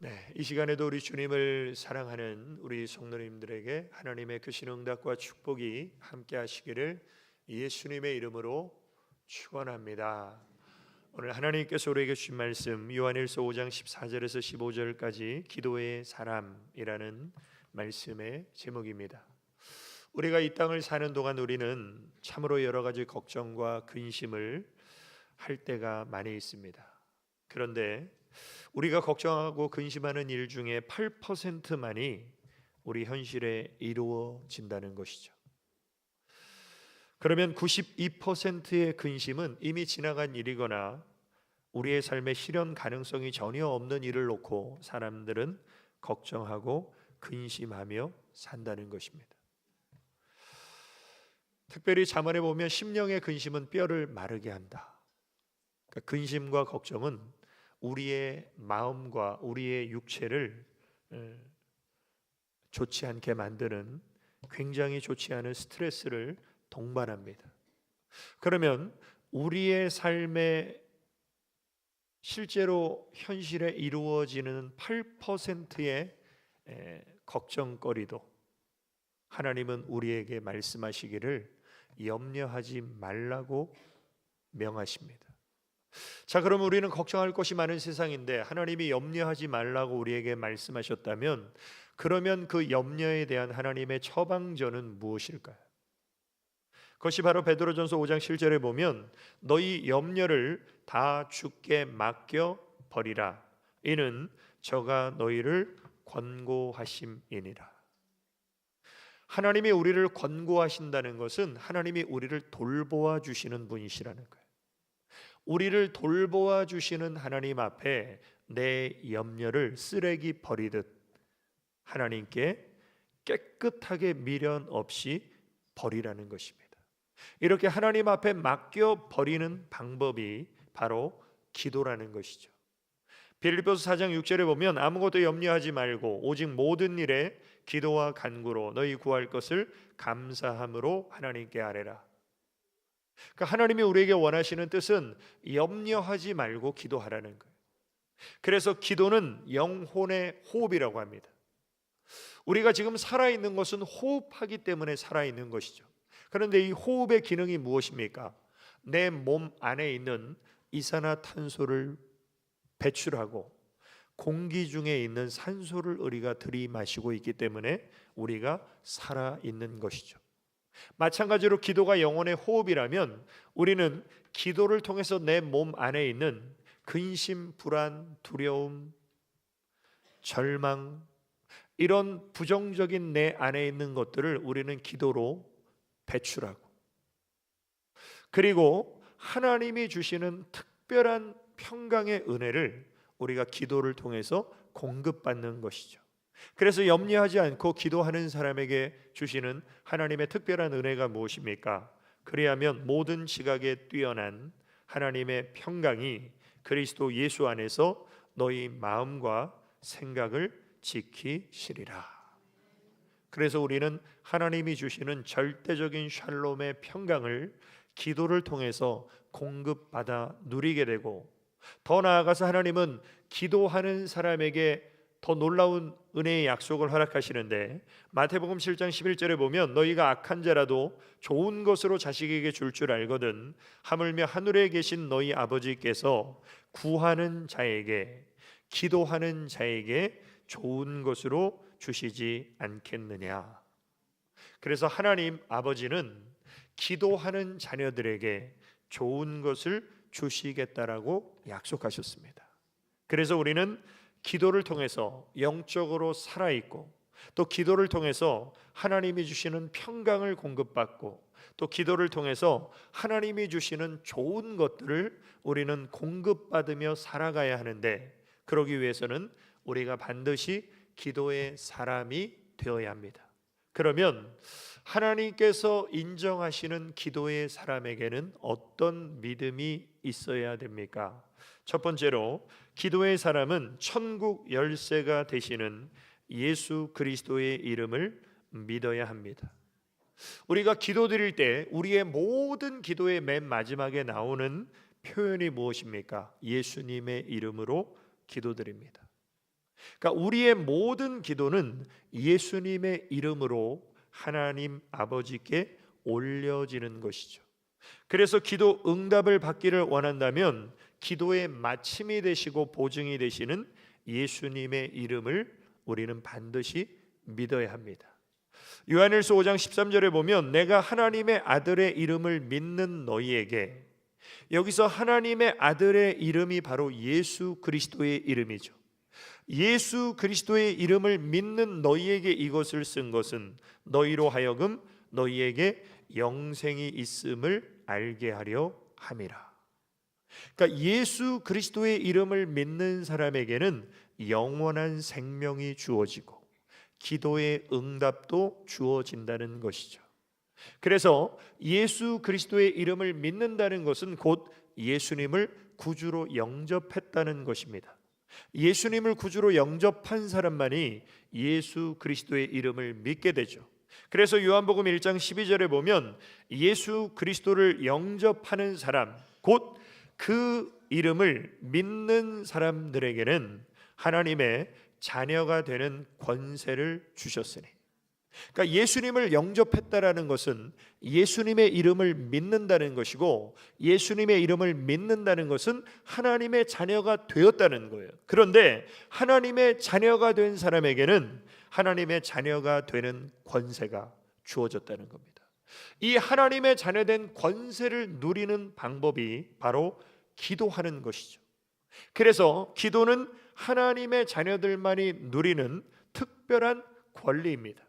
네, 이 시간에도 우리 주님을 사랑하는 우리 성도님들에게 하나님의 크신 응답과 축복이 함께 하시기를 예수님의 이름으로 축원합니다. 오늘 하나님께서 우리에게 주신 말씀 요한일서 5장 14절에서 15절까지 기도의 사람이라는 말씀의 제목입니다. 우리가 이 땅을 사는 동안 우리는 참으로 여러 가지 걱정과 근심을 할 때가 많이 있습니다. 그런데 우리가 걱정하고 근심하는 일 중에 8%만이 우리 현실에 이루어진다는 것이죠. 그러면 92%의 근심은 이미 지나간 일이거나 우리의 삶에 실현 가능성이 전혀 없는 일을 놓고 사람들은 걱정하고 근심하며 산다는 것입니다. 특별히 잠언에 보면 심령의 근심은 뼈를 마르게 한다. 그러니까 근심과 걱정은 우리의 마음과 우리의 육체를 좋지 않게 만드는 굉장히 좋지 않은 스트레스를 동반합니다. 그러면 우리의 삶에 실제로 현실에 이루어지는 8%의 걱정거리도 하나님은 우리에게 말씀하시기를 염려하지 말라고 명하십니다. 자, 그럼 우리는 걱정할 것이 많은 세상인데 하나님이 염려하지 말라고 우리에게 말씀하셨다면 그러면 그 염려에 대한 하나님의 처방전은 무엇일까요? 그것이 바로 베드로전서 5장 7절에 보면 너희 염려를 다 주께 맡겨 버리라. 이는 저가 너희를 권고하심이니라. 하나님이 우리를 권고하신다는 것은 하나님이 우리를 돌보아 주시는 분이시라는 거예요. 우리를 돌보아 주시는 하나님 앞에 내 염려를 쓰레기 버리듯 하나님께 깨끗하게 미련 없이 버리라는 것입니다. 이렇게 하나님 앞에 맡겨 버리는 방법이 바로 기도라는 것이죠. 빌립보서 4장 6절에 보면 아무것도 염려하지 말고 오직 모든 일에 기도와 간구로 너희 구할 것을 감사함으로 하나님께 아뢰라. 그러니까 하나님이 우리에게 원하시는 뜻은 염려하지 말고 기도하라는 거예요. 그래서 기도는 영혼의 호흡이라고 합니다. 우리가 지금 살아있는 것은 호흡하기 때문에 살아있는 것이죠. 그런데 이 호흡의 기능이 무엇입니까? 내 몸 안에 있는 이산화탄소를 배출하고 공기 중에 있는 산소를 우리가 들이마시고 있기 때문에 우리가 살아있는 것이죠. 마찬가지로 기도가 영혼의 호흡이라면 우리는 기도를 통해서 내 몸 안에 있는 근심, 불안, 두려움, 절망 이런 부정적인 내 안에 있는 것들을 우리는 기도로 배출하고 그리고 하나님이 주시는 특별한 평강의 은혜를 우리가 기도를 통해서 공급받는 것이죠. 그래서 염려하지 않고 기도하는 사람에게 주시는 하나님의 특별한 은혜가 무엇입니까? 그리하면 모든 지각에 뛰어난 하나님의 평강이 그리스도 예수 안에서 너희 마음과 생각을 지키시리라. 그래서 우리는 하나님이 주시는 절대적인 샬롬의 평강을 기도를 통해서 공급받아 누리게 되고 더 나아가서 하나님은 기도하는 사람에게 더 놀라운 은혜의 약속을 허락하시는데 마태복음 7장 11절에 보면 너희가 악한 자라도 좋은 것으로 자식에게 줄 줄 알거든 하물며 하늘에 계신 너희 아버지께서 구하는 자에게 기도하는 자에게 좋은 것으로 주시지 않겠느냐. 그래서 하나님 아버지는 기도하는 자녀들에게 좋은 것을 주시겠다라고 약속하셨습니다. 그래서 우리는 기도를 통해서 영적으로 살아있고 또 기도를 통해서 하나님이 주시는 평강을 공급받고 또 기도를 통해서 하나님이 주시는 좋은 것들을 우리는 공급받으며 살아가야 하는데 그러기 위해서는 우리가 반드시 기도의 사람이 되어야 합니다. 그러면 하나님께서 인정하시는 기도의 사람에게는 어떤 믿음이 있어야 됩니까? 첫 번째로 기도의 사람은 천국 열쇠가 되시는 예수 그리스도의 이름을 믿어야 합니다. 우리가 기도드릴 때 우리의 모든 기도의 맨 마지막에 나오는 표현이 무엇입니까? 예수님의 이름으로 기도드립니다. 그러니까 우리의 모든 기도는 예수님의 이름으로 하나님 아버지께 올려지는 것이죠. 그래서 기도 응답을 받기를 원한다면 기도의 마침이 되시고 보증이 되시는 예수님의 이름을 우리는 반드시 믿어야 합니다. 요한일서 5장 13절에 보면 내가 하나님의 아들의 이름을 믿는 너희에게, 여기서 하나님의 아들의 이름이 바로 예수 그리스도의 이름이죠. 예수 그리스도의 이름을 믿는 너희에게 이것을 쓴 것은 너희로 하여금 너희에게 영생이 있음을 알게 하려 함이라. 그러니까 예수 그리스도의 이름을 믿는 사람에게는 영원한 생명이 주어지고 기도의 응답도 주어진다는 것이죠. 그래서 예수 그리스도의 이름을 믿는다는 것은 곧 예수님을 구주로 영접했다는 것입니다. 예수님을 구주로 영접한 사람만이 예수 그리스도의 이름을 믿게 되죠. 그래서 요한복음 1장 12절에 보면 예수 그리스도를 영접하는 사람, 곧 그 이름을 믿는 사람들에게는 하나님의 자녀가 되는 권세를 주셨으니, 그러니까 예수님을 영접했다라는 것은 예수님의 이름을 믿는다는 것이고, 예수님의 이름을 믿는다는 것은 하나님의 자녀가 되었다는 거예요. 그런데 하나님의 자녀가 된 사람에게는 하나님의 자녀가 되는 권세가 주어졌다는 겁니다. 이 하나님의 자녀된 권세를 누리는 방법이 바로 기도하는 것이죠. 그래서 기도는 하나님의 자녀들만이 누리는 특별한 권리입니다.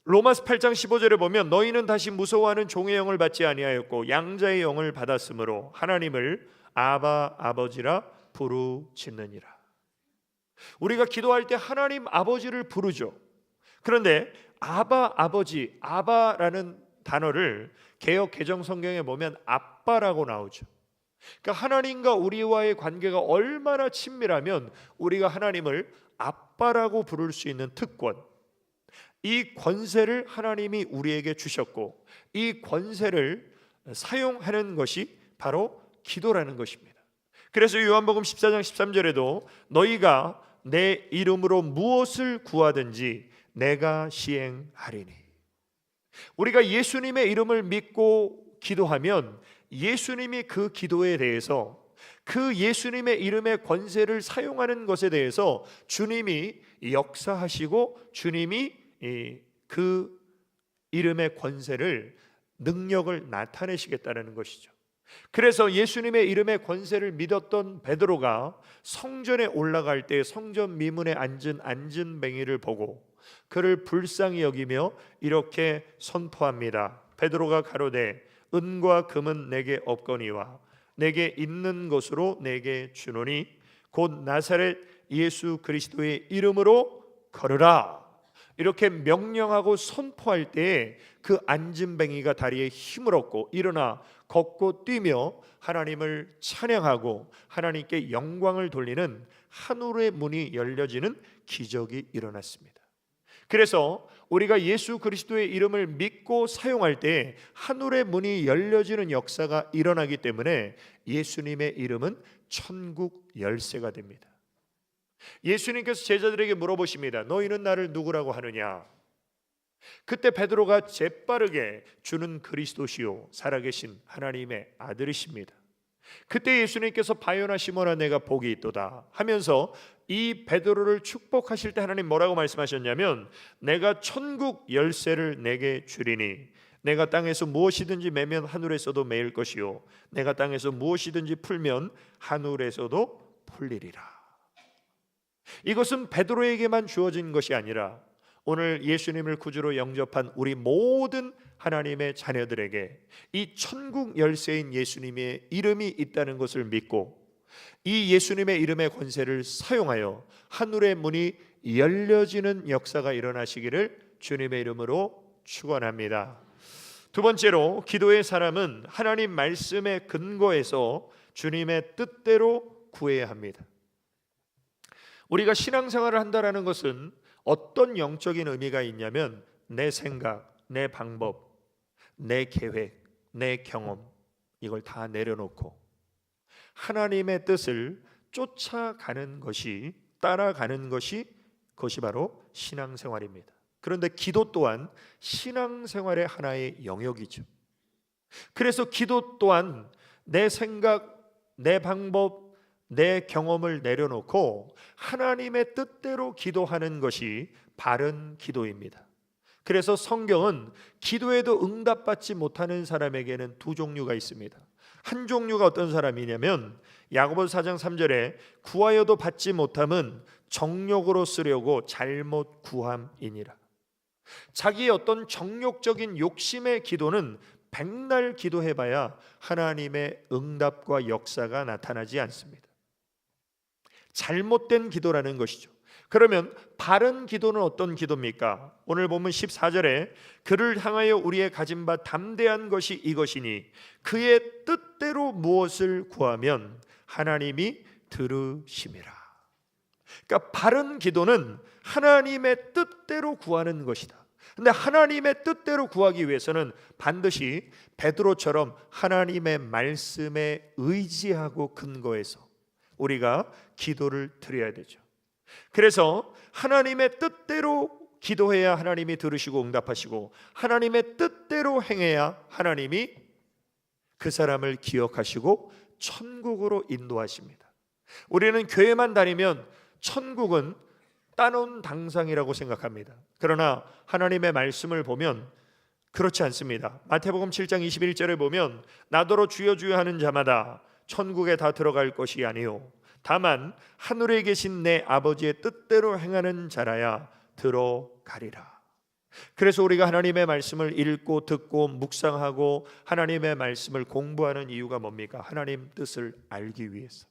로마서 8장 15절에 보면 너희는 다시 무서워하는 종의 영을 받지 아니하였고 양자의 영을 받았으므로 하나님을 아바 아버지라 부르짖느니라. 우리가 기도할 때 하나님 아버지를 부르죠. 그런데 아바 아버지, 아바라는 단어를 개역 개정 성경에 보면 아빠라고 나오죠. 그러니까 하나님과 우리와의 관계가 얼마나 친밀하면 우리가 하나님을 아빠라고 부를 수 있는 특권, 이 권세를 하나님이 우리에게 주셨고 이 권세를 사용하는 것이 바로 기도라는 것입니다. 그래서 요한복음 14장 13절에도 너희가 내 이름으로 무엇을 구하든지 내가 시행하리니, 우리가 예수님의 이름을 믿고 기도하면 예수님이 그 기도에 대해서, 그 예수님의 이름의 권세를 사용하는 것에 대해서 주님이 역사하시고 주님이 그 이름의 권세를, 능력을 나타내시겠다는 것이죠. 그래서 예수님의 이름의 권세를 믿었던 베드로가 성전에 올라갈 때 성전 미문에 앉은 안진뱅이를 보고 그를 불쌍히 여기며 이렇게 선포합니다. 베드로가 가로되 은과 금은 내게 없거니와 내게 있는 것으로 내게 주노니 곧 나사렛 예수 그리스도의 이름으로 걸으라. 이렇게 명령하고 선포할 때에 그 안진뱅이가 다리에 힘을 얻고 일어나 걷고 뛰며 하나님을 찬양하고 하나님께 영광을 돌리는 하늘의 문이 열려지는 기적이 일어났습니다. 그래서 우리가 예수 그리스도의 이름을 믿고 사용할 때 하늘의 문이 열려지는 역사가 일어나기 때문에 예수님의 이름은 천국 열쇠가 됩니다. 예수님께서 제자들에게 물어보십니다. 너희는 나를 누구라고 하느냐? 그때 베드로가 재빠르게 주는 그리스도시요 살아계신 하나님의 아들이십니다. 그때 예수님께서 바요나 시몬아 내가 복이 있도다 하면서 이 베드로를 축복하실 때 하나님 뭐라고 말씀하셨냐면 내가 천국 열쇠를 내게 주리니 내가 땅에서 무엇이든지 매면 하늘에서도 매일 것이요 내가 땅에서 무엇이든지 풀면 하늘에서도 풀리리라. 이것은 베드로에게만 주어진 것이 아니라 오늘 예수님을 구주로 영접한 우리 모든 하나님의 자녀들에게 이 천국 열쇠인 예수님의 이름이 있다는 것을 믿고 이 예수님의 이름의 권세를 사용하여 하늘의 문이 열려지는 역사가 일어나시기를 주님의 이름으로 축원합니다. 두 번째로 기도의 사람은 하나님 말씀의 근거에서 주님의 뜻대로 구해야 합니다. 우리가 신앙생활을 한다는 것은 어떤 영적인 의미가 있냐면 내 생각, 내 방법, 내 계획, 내 경험 이걸 다 내려놓고 하나님의 뜻을 쫓아가는 것이 따라가는 그것이 바로 신앙생활입니다. 그런데 기도 또한 신앙생활의 하나의 영역이죠. 그래서 기도 또한 내 생각, 내 방법, 내 경험을 내려놓고 하나님의 뜻대로 기도하는 것이 바른 기도입니다. 그래서 성경은 기도에도 응답받지 못하는 사람에게는 두 종류가 있습니다. 한 종류가 어떤 사람이냐면 야고보서 4장 3절에 구하여도 받지 못함은 정욕으로 쓰려고 잘못 구함이니라. 자기의 어떤 정욕적인 욕심의 기도는 백날 기도해봐야 하나님의 응답과 역사가 나타나지 않습니다. 잘못된 기도라는 것이죠. 그러면 바른 기도는 어떤 기도입니까? 오늘 보면 14절에 그를 향하여 우리의 가진 바 담대한 것이 이것이니 그의 뜻대로 무엇을 구하면 하나님이 들으심이라. 그러니까 바른 기도는 하나님의 뜻대로 구하는 것이다. 근데 하나님의 뜻대로 구하기 위해서는 반드시 베드로처럼 하나님의 말씀에 의지하고 근거해서 우리가 기도를 드려야 되죠. 그래서 하나님의 뜻대로 기도해야 하나님이 들으시고 응답하시고 하나님의 뜻대로 행해야 하나님이 그 사람을 기억하시고 천국으로 인도하십니다. 우리는 교회만 다니면 천국은 따놓은 당상이라고 생각합니다. 그러나 하나님의 말씀을 보면 그렇지 않습니다. 마태복음 7장 21절에 보면 나더러 주여 주여 하는 자마다 천국에 다 들어갈 것이 아니요 다만 하늘에 계신 내 아버지의 뜻대로 행하는 자라야 들어가리라. 그래서 우리가 하나님의 말씀을 읽고 듣고 묵상하고 하나님의 말씀을 공부하는 이유가 뭡니까? 하나님 뜻을 알기 위해서.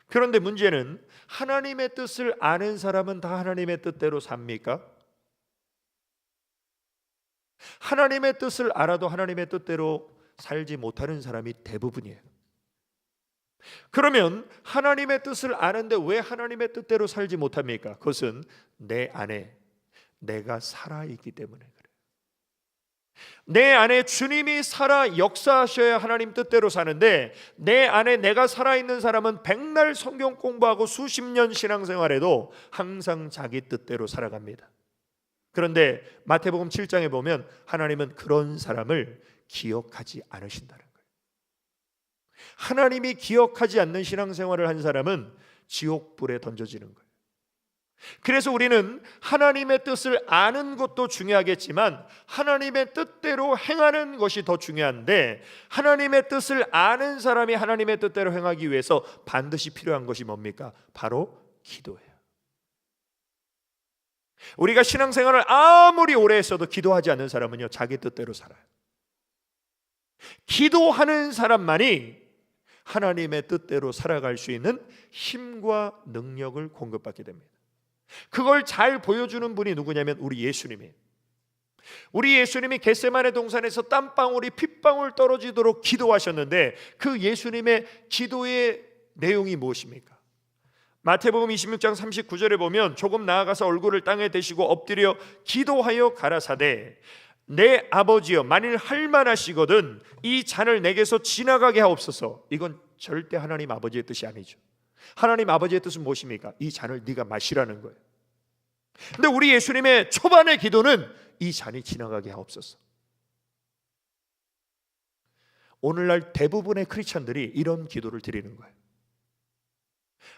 그런데 문제는 하나님의 뜻을 아는 사람은 다 하나님의 뜻대로 삽니까? 하나님의 뜻을 알아도 하나님의 뜻대로 살지 못하는 사람이 대부분이에요. 그러면 하나님의 뜻을 아는데 왜 하나님의 뜻대로 살지 못합니까? 그것은 내 안에 내가 살아있기 때문에 그래요. 내 안에 주님이 살아 역사하셔야 하나님 뜻대로 사는데 내 안에 내가 살아있는 사람은 백날 성경 공부하고 수십 년 신앙생활에도 항상 자기 뜻대로 살아갑니다. 그런데 마태복음 7장에 보면 하나님은 그런 사람을 기억하지 않으신다는 거예요. 하나님이 기억하지 않는 신앙생활을 한 사람은 지옥불에 던져지는 거예요. 그래서 우리는 하나님의 뜻을 아는 것도 중요하겠지만 하나님의 뜻대로 행하는 것이 더 중요한데 하나님의 뜻을 아는 사람이 하나님의 뜻대로 행하기 위해서 반드시 필요한 것이 뭡니까? 바로 기도예요. 우리가 신앙생활을 아무리 오래 했어도 기도하지 않는 사람은요 자기 뜻대로 살아요. 기도하는 사람만이 하나님의 뜻대로 살아갈 수 있는 힘과 능력을 공급받게 됩니다. 그걸 잘 보여주는 분이 누구냐면 우리 예수님이에요. 우리 예수님이 겟세마네 동산에서 땀방울이 핏방울 떨어지도록 기도하셨는데 그 예수님의 기도의 내용이 무엇입니까? 마태복음 26장 39절에 보면 조금 나아가서 얼굴을 땅에 대시고 엎드려 기도하여 가라사대 내 아버지여 만일 할만하시거든 이 잔을 내게서 지나가게 하옵소서. 이건 절대 하나님 아버지의 뜻이 아니죠. 하나님 아버지의 뜻은 무엇입니까? 이 잔을 네가 마시라는 거예요. 근데 우리 예수님의 초반의 기도는 이 잔이 지나가게 하옵소서. 오늘날 대부분의 크리스천들이 이런 기도를 드리는 거예요.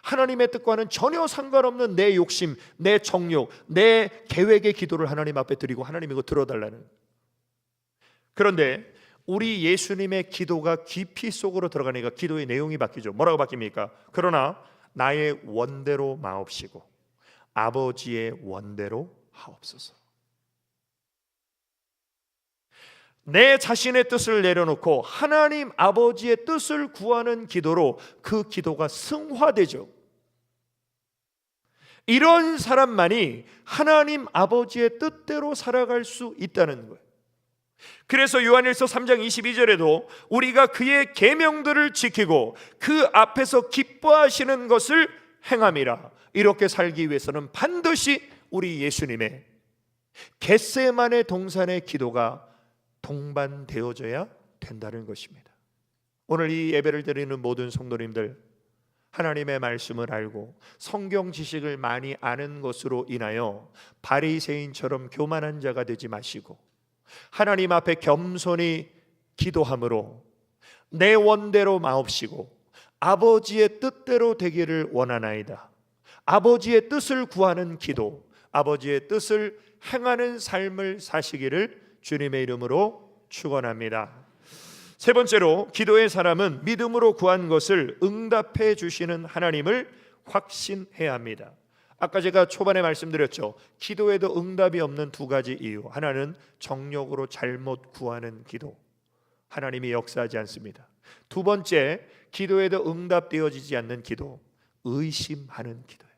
하나님의 뜻과는 전혀 상관없는 내 욕심, 내 정욕, 내 계획의 기도를 하나님 앞에 드리고 하나님 이거 들어달라는. 그런데 우리 예수님의 기도가 깊이 속으로 들어가니까 기도의 내용이 바뀌죠. 뭐라고 바뀝니까? 그러나 나의 원대로 마옵시고 아버지의 원대로 하옵소서. 내 자신의 뜻을 내려놓고 하나님 아버지의 뜻을 구하는 기도로 그 기도가 승화되죠. 이런 사람만이 하나님 아버지의 뜻대로 살아갈 수 있다는 거예요. 그래서 요한일서 3장 22절에도 우리가 그의 계명들을 지키고 그 앞에서 기뻐하시는 것을 행함이라. 이렇게 살기 위해서는 반드시 우리 예수님의 겟세마네 동산의 기도가 동반되어져야 된다는 것입니다. 오늘 이 예배를 드리는 모든 성도님들, 하나님의 말씀을 알고 성경 지식을 많이 아는 것으로 인하여 바리새인처럼 교만한 자가 되지 마시고 하나님 앞에 겸손히 기도함으로 내 원대로 마옵시고 아버지의 뜻대로 되기를 원하나이다. 아버지의 뜻을 구하는 기도, 아버지의 뜻을 행하는 삶을 사시기를 주님의 이름으로 축원합니다. 세 번째로, 기도의 사람은 믿음으로 구한 것을 응답해 주시는 하나님을 확신해야 합니다. 아까 제가 초반에 말씀드렸죠. 기도에도 응답이 없는 두 가지 이유. 하나는 정욕으로 잘못 구하는 기도, 하나님이 역사하지 않습니다. 두 번째, 기도에도 응답되어지지 않는 기도, 의심하는 기도예요.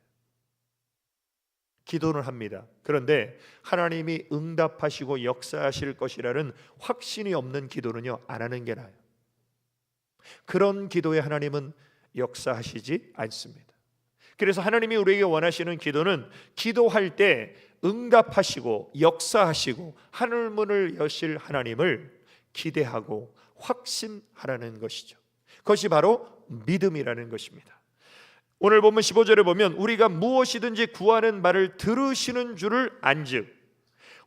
기도는 합니다. 그런데 하나님이 응답하시고 역사하실 것이라는 확신이 없는 기도는요, 안 하는 게 나아요. 그런 기도에 하나님은 역사하시지 않습니다. 그래서 하나님이 우리에게 원하시는 기도는 기도할 때 응답하시고 역사하시고 하늘문을 여실 하나님을 기대하고 확신하라는 것이죠. 그것이 바로 믿음이라는 것입니다. 오늘 본문 15절에 보면 우리가 무엇이든지 구하는 말을 들으시는 줄을 안즉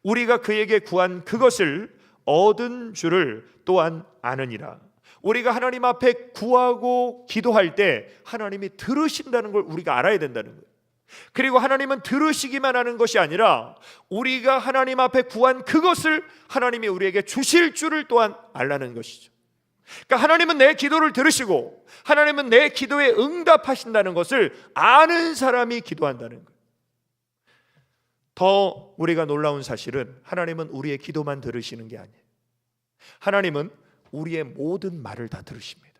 우리가 그에게 구한 그것을 얻은 줄을 또한 아느니라. 우리가 하나님 앞에 구하고 기도할 때 하나님이 들으신다는 걸 우리가 알아야 된다는 거예요. 그리고 하나님은 들으시기만 하는 것이 아니라 우리가 하나님 앞에 구한 그것을 하나님이 우리에게 주실 줄을 또한 알라는 것이죠. 그러니까 하나님은 내 기도를 들으시고 하나님은 내 기도에 응답하신다는 것을 아는 사람이 기도한다는 거예요. 더 우리가 놀라운 사실은 하나님은 우리의 기도만 들으시는 게 아니에요. 하나님은 우리의 모든 말을 다 들으십니다.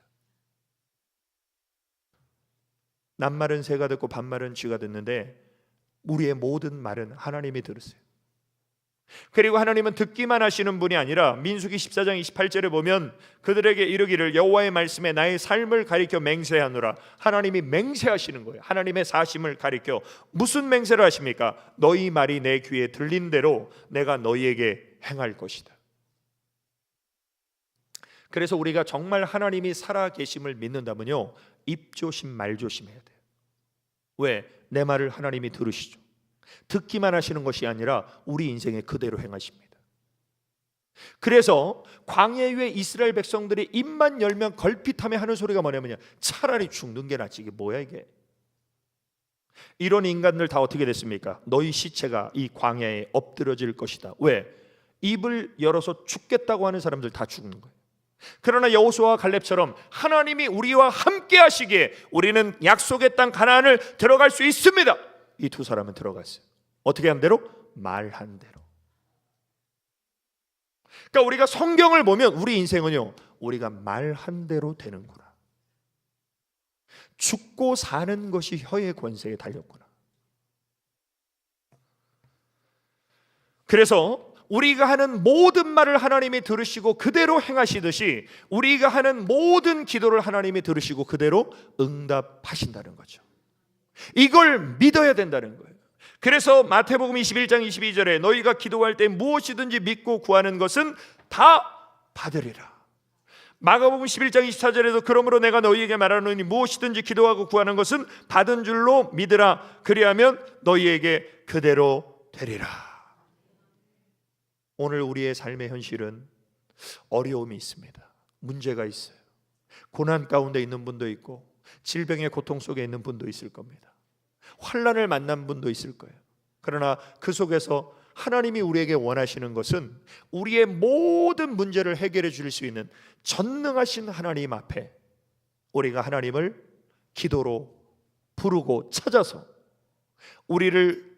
낱말은 새가 듣고 반말은 쥐가 듣는데 우리의 모든 말은 하나님이 들으세요. 그리고 하나님은 듣기만 하시는 분이 아니라 민수기 14장 28절에 보면 그들에게 이르기를 여호와의 말씀에 나의 삶을 가리켜 맹세하노라. 하나님이 맹세하시는 거예요. 하나님의 사심을 가리켜. 무슨 맹세를 하십니까? 너희 말이 내 귀에 들린 대로 내가 너희에게 행할 것이다. 그래서 우리가 정말 하나님이 살아계심을 믿는다면요, 입조심 말조심해야 돼요. 왜? 내 말을 하나님이 들으시죠. 듣기만 하시는 것이 아니라 우리 인생에 그대로 행하십니다. 그래서 광야 위에 이스라엘 백성들이 입만 열면 걸핏하며 하는 소리가 뭐냐면요, 차라리 죽는 게 낫지. 이게 뭐야 이게. 이런 인간들 다 어떻게 됐습니까? 너희 시체가 이 광야에 엎드려질 것이다. 왜? 입을 열어서 죽겠다고 하는 사람들 다 죽는 거예요. 그러나 여호수아와 갈렙처럼 하나님이 우리와 함께 하시기에 우리는 약속의 땅 가나안을 들어갈 수 있습니다. 이 두 사람은 들어갔어요. 어떻게 한 대로? 말한 대로. 그러니까 우리가 성경을 보면 우리 인생은요, 우리가 말한 대로 되는구나. 죽고 사는 것이 혀의 권세에 달렸구나. 그래서 우리가 하는 모든 말을 하나님이 들으시고 그대로 행하시듯이 우리가 하는 모든 기도를 하나님이 들으시고 그대로 응답하신다는 거죠. 이걸 믿어야 된다는 거예요. 그래서 마태복음 21장 22절에 너희가 기도할 때 무엇이든지 믿고 구하는 것은 다 받으리라. 마가복음 11장 24절에도 그러므로 내가 너희에게 말하노니 무엇이든지 기도하고 구하는 것은 받은 줄로 믿으라. 그리하면 너희에게 그대로 되리라. 오늘 우리의 삶의 현실은 어려움이 있습니다. 문제가 있어요. 고난 가운데 있는 분도 있고 질병의 고통 속에 있는 분도 있을 겁니다. 환난을 만난 분도 있을 거예요. 그러나 그 속에서 하나님이 우리에게 원하시는 것은 우리의 모든 문제를 해결해 줄 수 있는 전능하신 하나님 앞에 우리가 하나님을 기도로 부르고 찾아서 우리를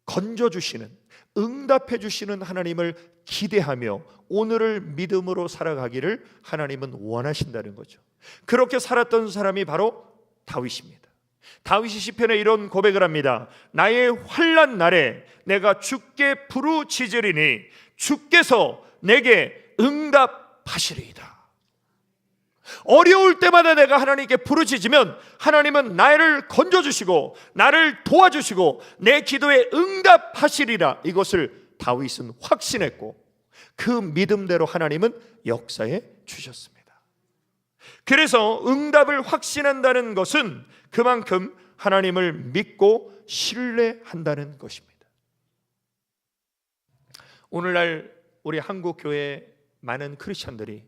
건져주시는, 응답해 주시는 하나님을 기대하며 오늘을 믿음으로 살아가기를 하나님은 원하신다는 거죠. 그렇게 살았던 사람이 바로 다윗입니다. 다윗이 시편에 이런 고백을 합니다. 나의 환난 날에 내가 주께 부르짖으리니 주께서 내게 응답하시리이다. 어려울 때마다 내가 하나님께 부르짖으면 하나님은 나를 건져주시고 나를 도와주시고 내 기도에 응답하시리라. 이것을 다윗은 확신했고 그 믿음대로 하나님은 역사해 주셨습니다. 그래서 응답을 확신한다는 것은 그만큼 하나님을 믿고 신뢰한다는 것입니다. 오늘날 우리 한국 교회 많은 크리스천들이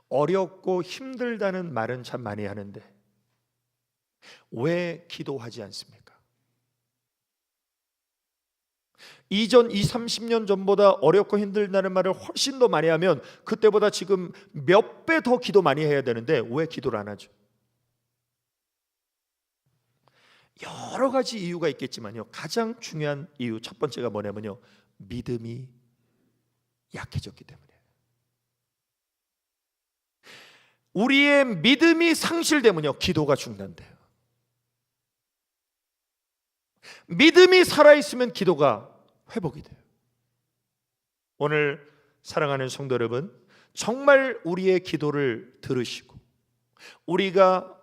어렵고 힘들다는 말은 참 많이 하는데 왜 기도하지 않습니까? 이전 20, 30년 전보다 어렵고 힘들다는 말을 훨씬 더 많이 하면 그때보다 지금 몇 배 더 기도 많이 해야 되는데 왜 기도를 안 하죠? 여러 가지 이유가 있겠지만요, 가장 중요한 이유 첫 번째가 뭐냐면요, 믿음이 약해졌기 때문에. 우리의 믿음이 상실되면요, 기도가 중단돼요. 믿음이 살아있으면 기도가 회복이 돼요. 오늘 사랑하는 성도 여러분, 정말 우리의 기도를 들으시고 우리가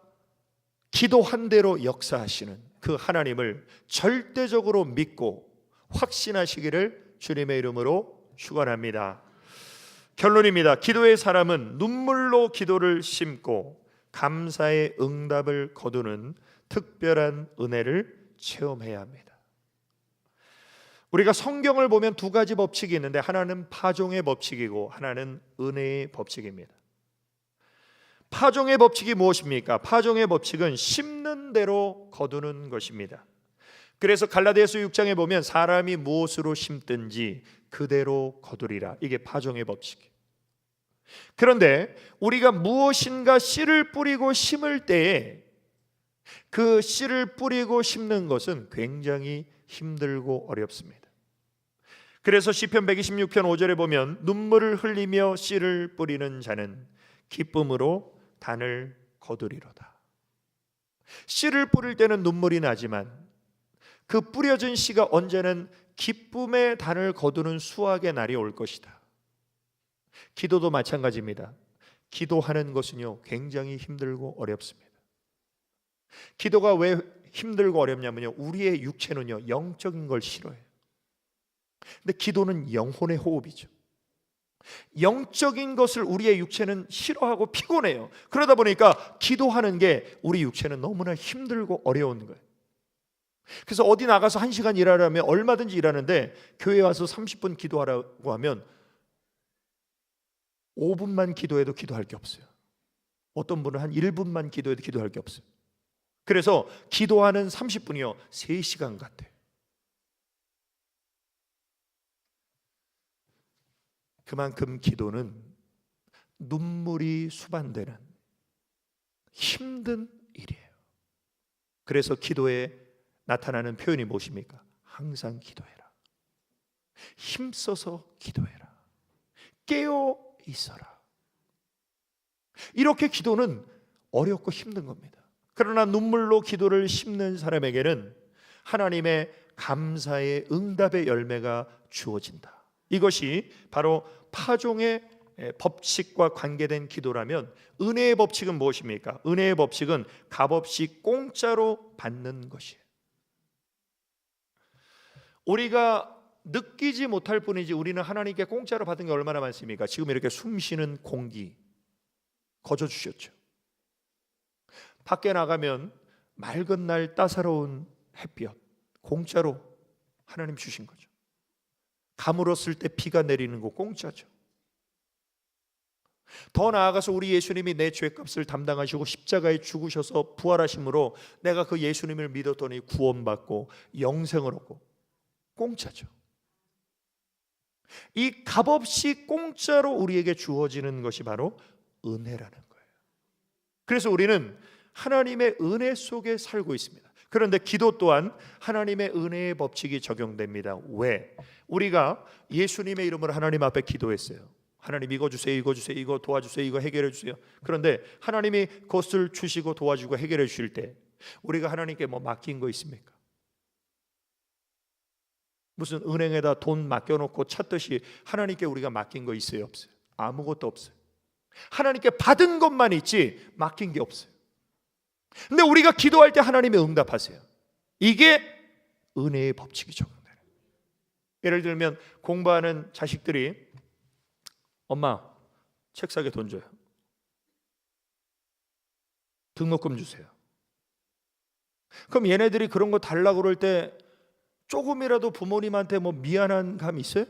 기도한 대로 역사하시는 그 하나님을 절대적으로 믿고 확신하시기를 주님의 이름으로 축원합니다. 결론입니다. 기도의 사람은 눈물로 기도를 심고 감사의 응답을 거두는 특별한 은혜를 체험해야 합니다. 우리가 성경을 보면 두 가지 법칙이 있는데 하나는 파종의 법칙이고 하나는 은혜의 법칙입니다. 파종의 법칙이 무엇입니까? 파종의 법칙은 심는 대로 거두는 것입니다. 그래서 갈라디아서 6장에 보면 사람이 무엇으로 심든지 그대로 거두리라. 이게 파종의 법칙이에요. 그런데 우리가 무엇인가 씨를 뿌리고 심을 때에 그 씨를 뿌리고 심는 것은 굉장히 힘들고 어렵습니다. 그래서 시편 126편 5절에 보면 눈물을 흘리며 씨를 뿌리는 자는 기쁨으로 단을 거두리로다. 씨를 뿌릴 때는 눈물이 나지만 그 뿌려진 씨가 언제는 기쁨의 단을 거두는 수확의 날이 올 것이다. 기도도 마찬가지입니다. 기도하는 것은요, 굉장히 힘들고 어렵습니다. 기도가 왜 힘들고 어렵냐면요, 우리의 육체는요, 영적인 걸 싫어해요. 근데 기도는 영혼의 호흡이죠. 영적인 것을 우리의 육체는 싫어하고 피곤해요. 그러다 보니까 기도하는 게 우리 육체는 너무나 힘들고 어려운 거예요. 그래서 어디 나가서 1시간 일하려면 얼마든지 일하는데 교회 와서 30분 기도하라고 하면 5분만 기도해도 기도할 게 없어요. 어떤 분은 한 1분만 기도해도 기도할 게 없어요. 그래서 기도하는 30분이요 3시간 같아요. 그만큼 기도는 눈물이 수반되는 힘든 일이에요. 그래서 기도에 나타나는 표현이 무엇입니까? 항상 기도해라. 힘써서 기도해라. 깨어 있어라. 이렇게 기도는 어렵고 힘든 겁니다. 그러나 눈물로 기도를 심는 사람에게는 하나님의 감사의 응답의 열매가 주어진다. 이것이 바로 파종의 법칙과 관계된 기도라면 은혜의 법칙은 무엇입니까? 은혜의 법칙은 값없이 공짜로 받는 것이에요. 우리가 느끼지 못할 뿐이지 우리는 하나님께 공짜로 받은 게 얼마나 많습니까? 지금 이렇게 숨쉬는 공기 거저 주셨죠. 밖에 나가면 맑은 날 따사로운 햇볕 공짜로 하나님 주신 거죠. 가물었을 때 비가 내리는 거 공짜죠. 더 나아가서 우리 예수님이 내 죄값을 담당하시고 십자가에 죽으셔서 부활하심으로 내가 그 예수님을 믿었더니 구원받고 영생을 얻고 공짜죠. 이 값없이 공짜로 우리에게 주어지는 것이 바로 은혜라는 거예요. 그래서 우리는 하나님의 은혜 속에 살고 있습니다. 그런데 기도 또한 하나님의 은혜의 법칙이 적용됩니다. 왜? 우리가 예수님의 이름으로 하나님 앞에 기도했어요. 하나님 이거 주세요, 이거 주세요, 이거 도와주세요, 이거 해결해 주세요. 그런데 하나님이 그것을 주시고 도와주고 해결해 주실 때 우리가 하나님께 뭐 맡긴 거 있습니까? 무슨 은행에다 돈 맡겨놓고 찾듯이 하나님께 우리가 맡긴 거 있어요, 없어요? 아무것도 없어요. 하나님께 받은 것만 있지 맡긴 게 없어요. 근데 우리가 기도할 때 하나님이 응답하세요. 이게 은혜의 법칙이 적용되는 거예요. 예를 들면 공부하는 자식들이 엄마 책상에 돈 줘요. 등록금 주세요. 그럼 얘네들이 그런 거 달라고 그럴 때 조금이라도 부모님한테 뭐 미안한 감이 있어요?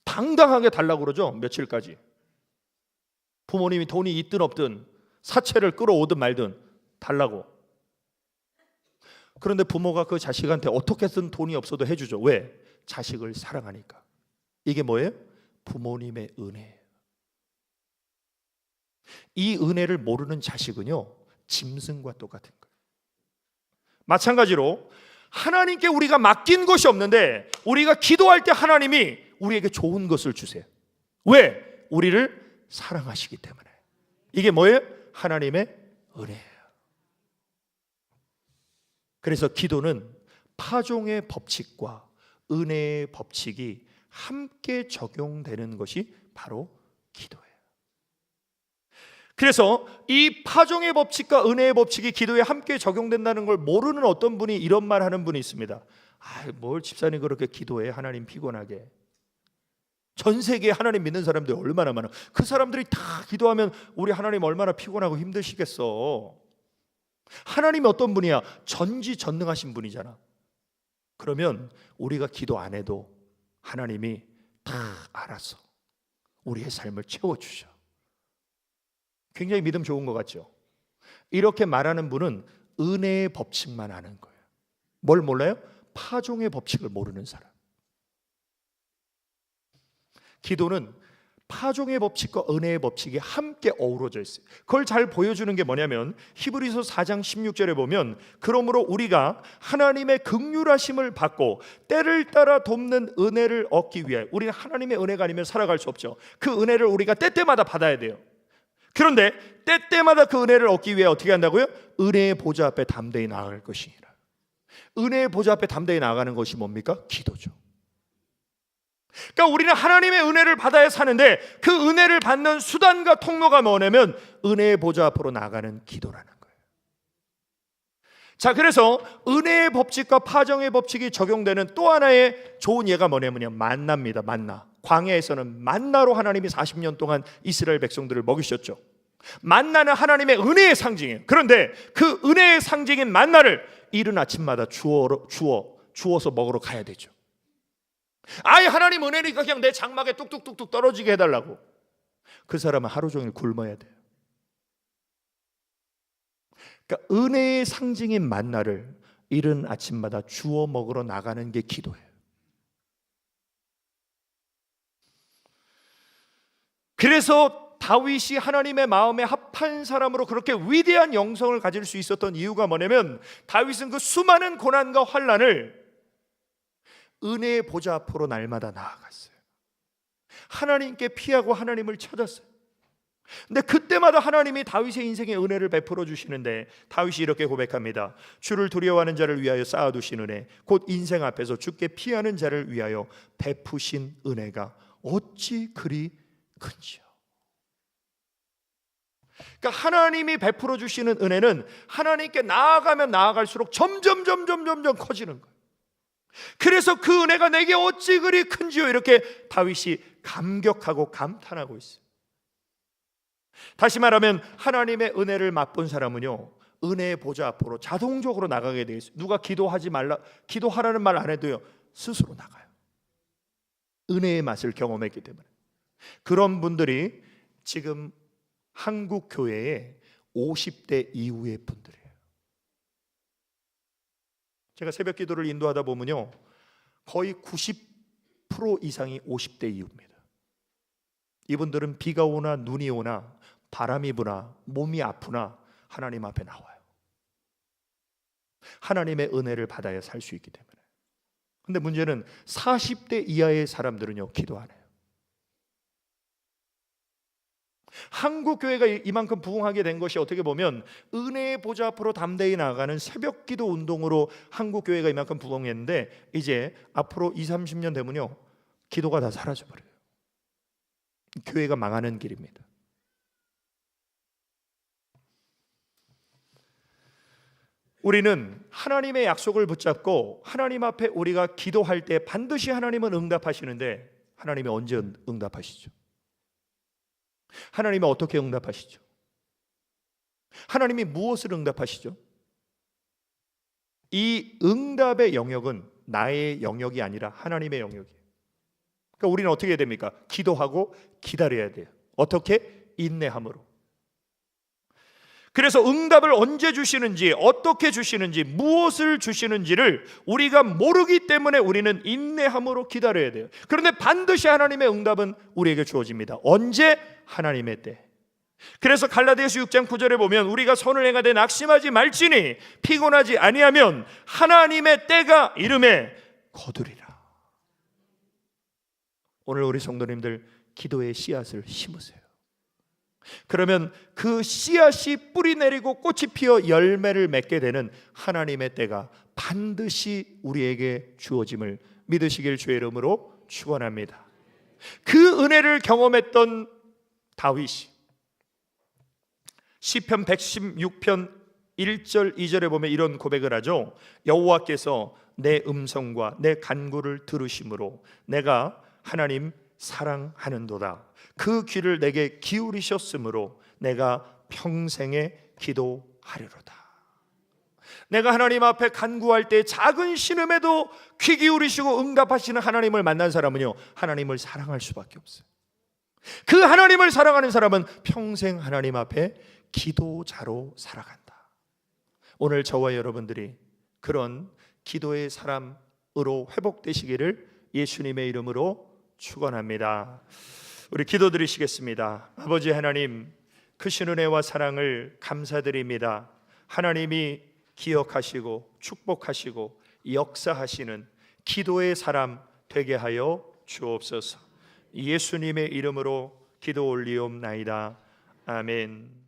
당당하게 달라고 그러죠. 며칠까지. 부모님이 돈이 있든 없든 사채를 끌어오든 말든 달라고. 그런데 부모가 그 자식한테 어떻게든 돈이 없어도 해주죠. 왜? 자식을 사랑하니까. 이게 뭐예요? 부모님의 은혜예요. 이 은혜를 모르는 자식은요, 짐승과 똑같은 거예요. 마찬가지로 하나님께 우리가 맡긴 것이 없는데 우리가 기도할 때 하나님이 우리에게 좋은 것을 주세요. 왜? 우리를 사랑하시기 때문에. 이게 뭐예요? 하나님의 은혜예요. 그래서 기도는 파종의 법칙과 은혜의 법칙이 함께 적용되는 것이 바로 기도예요. 그래서 이 파종의 법칙과 은혜의 법칙이 기도에 함께 적용된다는 걸 모르는 어떤 분이 이런 말 하는 분이 있습니다. 뭘 집사님 그렇게 기도해, 하나님 피곤하게. 전 세계에 하나님 믿는 사람들이 얼마나 많아. 그 사람들이 다 기도하면 우리 하나님 얼마나 피곤하고 힘드시겠어. 하나님이 어떤 분이야? 전지전능하신 분이잖아. 그러면 우리가 기도 안 해도 하나님이 다 알아서 우리의 삶을 채워주셔. 굉장히 믿음 좋은 것 같죠? 이렇게 말하는 분은 은혜의 법칙만 아는 거예요. 뭘 몰라요? 파종의 법칙을 모르는 사람. 기도는 파종의 법칙과 은혜의 법칙이 함께 어우러져 있어요. 그걸 잘 보여주는 게 뭐냐면 히브리서 4장 16절에 보면 그러므로 우리가 하나님의 긍휼하심을 받고 때를 따라 돕는 은혜를 얻기 위해, 우리는 하나님의 은혜가 아니면 살아갈 수 없죠. 그 은혜를 우리가 때때마다 받아야 돼요. 그런데 때때마다 그 은혜를 얻기 위해 어떻게 한다고요? 은혜의 보좌 앞에 담대히 나아갈 것이니라. 은혜의 보좌 앞에 담대히 나아가는 것이 뭡니까? 기도죠. 그러니까 우리는 하나님의 은혜를 받아야 사는데 그 은혜를 받는 수단과 통로가 뭐냐면 은혜의 보좌 앞으로 나가는 기도라는 거예요. 자, 그래서 은혜의 법칙과 파종의 법칙이 적용되는 또 하나의 좋은 예가 뭐냐면요, 만나입니다. 만나. 광야에서는 만나로 하나님이 40년 동안 이스라엘 백성들을 먹이셨죠. 만나는 하나님의 은혜의 상징이에요. 그런데 그 은혜의 상징인 만나를 이른 아침마다 주워서 먹으러 가야 되죠. 아예 하나님 은혜니까 그냥 내 장막에 뚝뚝뚝뚝 떨어지게 해달라고. 그 사람은 하루 종일 굶어야 돼요. 그러니까 은혜의 상징인 만나를 이른 아침마다 주워 먹으러 나가는 게 기도예요. 그래서 다윗이 하나님의 마음에 합한 사람으로 그렇게 위대한 영성을 가질 수 있었던 이유가 뭐냐면 다윗은 그 수많은 고난과 환난을 은혜의 보좌 앞으로 날마다 나아갔어요. 하나님께 피하고 하나님을 찾았어요. 근데 그때마다 하나님이 다윗의 인생에 은혜를 베풀어 주시는데 다윗이 이렇게 고백합니다. 주를 두려워하는 자를 위하여 쌓아두신 은혜, 곧 인생 앞에서 주께 피하는 자를 위하여 베푸신 은혜가 어찌 그리 큰지요. 그러니까 하나님이 베풀어 주시는 은혜는 하나님께 나아가면 나아갈수록 점점 커지는 거예요. 그래서 그 은혜가 내게 어찌 그리 큰지요, 이렇게 다윗이 감격하고 감탄하고 있어요. 다시 말하면 하나님의 은혜를 맛본 사람은요, 은혜의 보좌 앞으로 자동적으로 나가게 돼 있어요. 누가 기도하지 말라, 기도하라는 말 안 해도요, 스스로 나가요. 은혜의 맛을 경험했기 때문에. 그런 분들이 지금 한국 교회의 50대 이후의 분들이에요. 제가 새벽 기도를 인도하다 보면요, 거의 90% 이상이 50대 이후입니다. 이분들은 비가 오나 눈이 오나 바람이 부나 몸이 아프나 하나님 앞에 나와요. 하나님의 은혜를 받아야 살 수 있기 때문에. 근데 문제는 40대 이하의 사람들은요, 기도 안 해요. 한국 교회가 이만큼 부흥하게 된 것이 어떻게 보면 은혜의 보좌 앞으로 담대히 나아가는 새벽 기도 운동으로 한국 교회가 이만큼 부흥했는데, 이제 앞으로 20-30년 되면요, 기도가 다 사라져 버려요. 교회가 망하는 길입니다. 우리는 하나님의 약속을 붙잡고 하나님 앞에 우리가 기도할 때 반드시 하나님은 응답하시는데, 하나님이 언제 응답하시죠? 하나님은 어떻게 응답하시죠? 하나님이 무엇을 응답하시죠? 이 응답의 영역은 나의 영역이 아니라 하나님의 영역이에요. 그러니까 우리는 어떻게 해야 됩니까? 기도하고 기다려야 돼요. 어떻게? 인내함으로. 그래서 응답을 언제 주시는지, 어떻게 주시는지, 무엇을 주시는지를 우리가 모르기 때문에 우리는 인내함으로 기다려야 돼요. 그런데 반드시 하나님의 응답은 우리에게 주어집니다. 언제? 하나님의 때. 그래서 갈라디아서 6장 9절에 보면 우리가 선을 행하되 낙심하지 말지니 피곤하지 아니하면 하나님의 때가 이름에 거두리라. 오늘 우리 성도님들 기도의 씨앗을 심으세요. 그러면 그 씨앗이 뿌리 내리고 꽃이 피어 열매를 맺게 되는 하나님의 때가 반드시 우리에게 주어짐을 믿으시길 주의 이름으로 축원합니다. 그 은혜를 경험했던 다윗이 시편 116편 1절 2절에 보면 이런 고백을 하죠. 여호와께서 내 음성과 내 간구를 들으심으로 내가 하나님 사랑하는도다. 그 귀를 내게 기울이셨으므로 내가 평생에 기도하리로다. 내가 하나님 앞에 간구할 때 작은 신음에도 귀 기울이시고 응답하시는 하나님을 만난 사람은요, 하나님을 사랑할 수밖에 없어요. 그 하나님을 사랑하는 사람은 평생 하나님 앞에 기도자로 살아간다. 오늘 저와 여러분들이 그런 기도의 사람으로 회복되시기를 예수님의 이름으로 축원합니다. 우리 기도드리시겠습니다. 아버지 하나님, 크신 은혜와 사랑을 감사드립니다. 하나님이 기억하시고 축복하시고 역사하시는 기도의 사람 되게 하여 주옵소서. 예수님의 이름으로 기도 올리옵나이다. 아멘.